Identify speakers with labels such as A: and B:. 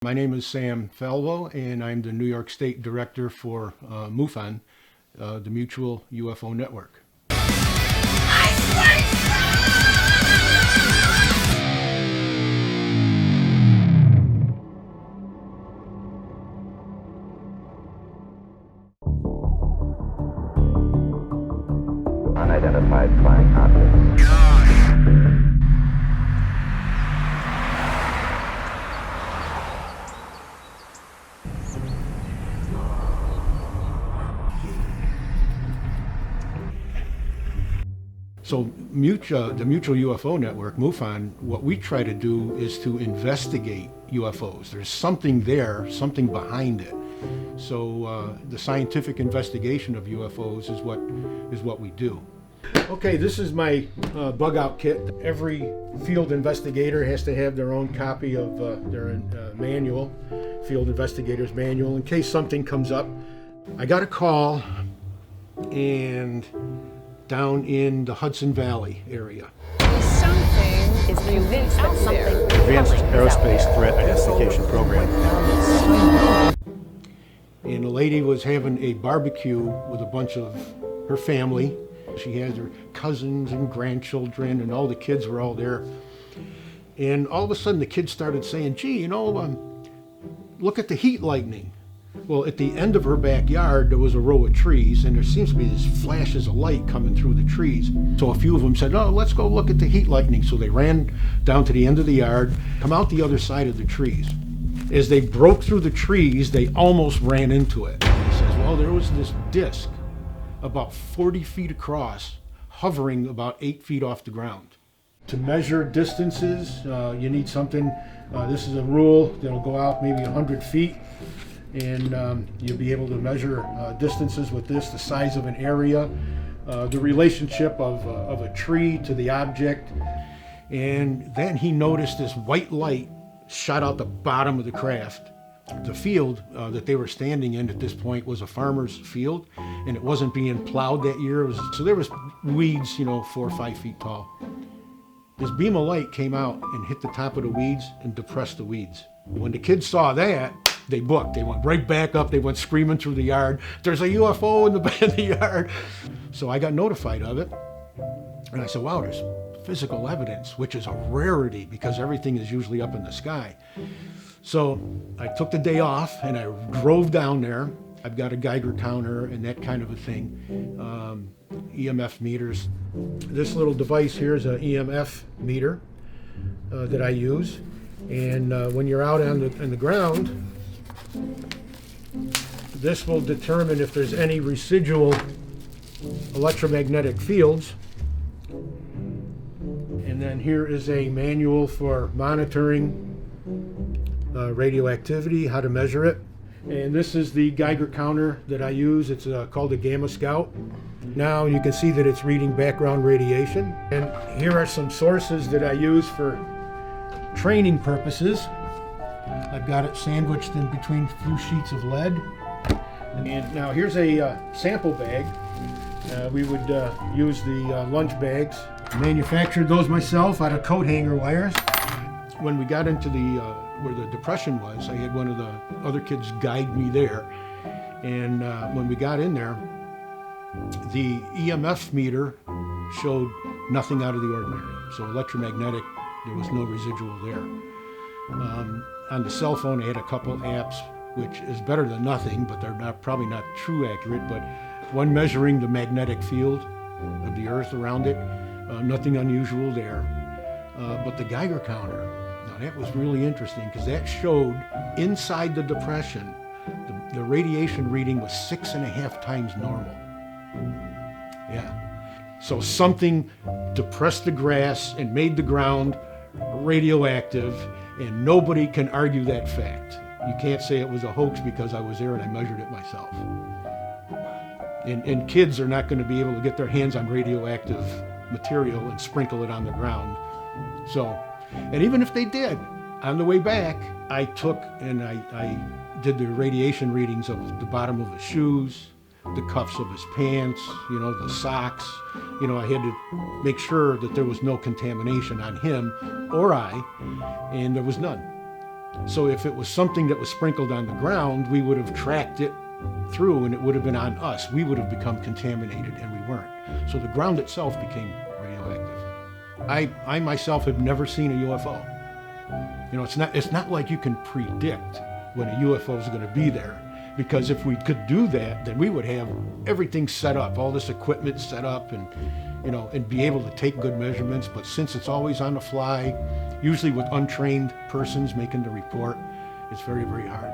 A: My name is Sam Falvo, and I'm the New York State Director for MUFON, the Mutual UFO Network.
B: Unidentified flying objects.
A: So the Mutual UFO Network, MUFON, what we try to do is to investigate UFOs. There's something there, something behind it. So the scientific investigation of UFOs is what we do. Okay, this is my bug out kit. Every field investigator has to have their own copy of their manual, field investigator's manual, in case something comes up. I got a call, and down in the Hudson Valley area.
C: Something is convinced that something
D: Advanced Aerospace Threat Identification Program.
A: And a lady was having a barbecue with a bunch of her family. She had her cousins and grandchildren, and all the kids were all there. And all of a sudden the kids started saying, gee, look at the heat lightning. Well, at the end of her backyard, there was a row of trees, and there seems to be these flashes of light coming through the trees. So a few of them said, oh, let's go look at the heat lightning. So they ran down to the end of the yard, come out the other side of the trees. As they broke through the trees, they almost ran into it. He says, well, there was this disc about 40 feet across, hovering about 8 feet off the ground. To measure distances, you need something. This is a rule that'll go out maybe 100 feet. And you'll be able to measure distances with this, the size of an area, the relationship of a tree to the object. And then he noticed this white light shot out the bottom of the craft. The field that they were standing in at this point was a farmer's field, and it wasn't being plowed that year. So there was weeds, 4 or 5 feet tall. This beam of light came out and hit the top of the weeds and depressed the weeds. When the kids saw that, they booked. They went right back up. They went screaming through the yard. There's a UFO in the yard. So I got notified of it. And I said, wow, there's physical evidence, which is a rarity because everything is usually up in the sky. So I took the day off and I drove down there. I've got a Geiger counter and that kind of a thing, EMF meters. This little device here is an EMF meter that I use. And when you're out on the ground, this will determine if there's any residual electromagnetic fields. And then here is a manual for monitoring radioactivity, how to measure it. And this is the Geiger counter that I use. It's called a Gamma Scout. Now you can see that it's reading background radiation. And here are some sources that I use for training purposes. I've got it sandwiched in between a few sheets of lead. And now here's a sample bag. We would use the lunch bags. I manufactured those myself out of coat hanger wires. When we got into where the depression was, I had one of the other kids guide me there. And when we got in there, the EMF meter showed nothing out of the ordinary. So electromagnetic, there was no residual there. On the cell phone, I had a couple apps, which is better than nothing, but they're probably not true accurate. But one measuring the magnetic field of the Earth around it, nothing unusual there. But the Geiger counter, now that was really interesting because that showed inside the depression, the radiation reading was 6.5 times normal. Yeah. So something depressed the grass and made the ground radioactive, and nobody can argue that fact. You can't say it was a hoax because I was there and I measured it myself. And kids are not going to be able to get their hands on radioactive material and sprinkle it on the ground. So, and even if they did, on the way back, I took and I did the radiation readings of the bottom of his shoes, the cuffs of his pants, the socks. I had to make sure that there was no contamination on him or I, and there was none. So if it was something that was sprinkled on the ground, we would have tracked it through and it would have been on us. We would have become contaminated and we weren't. So the ground itself became radioactive. I myself have never seen a UFO. You know, it's not like you can predict when a UFO is going to be there, because if we could do that, then we would have everything set up, all this equipment set up, and you know, and be able to take good measurements. But since it's always on the fly, usually with untrained persons making the report, it's very, very hard.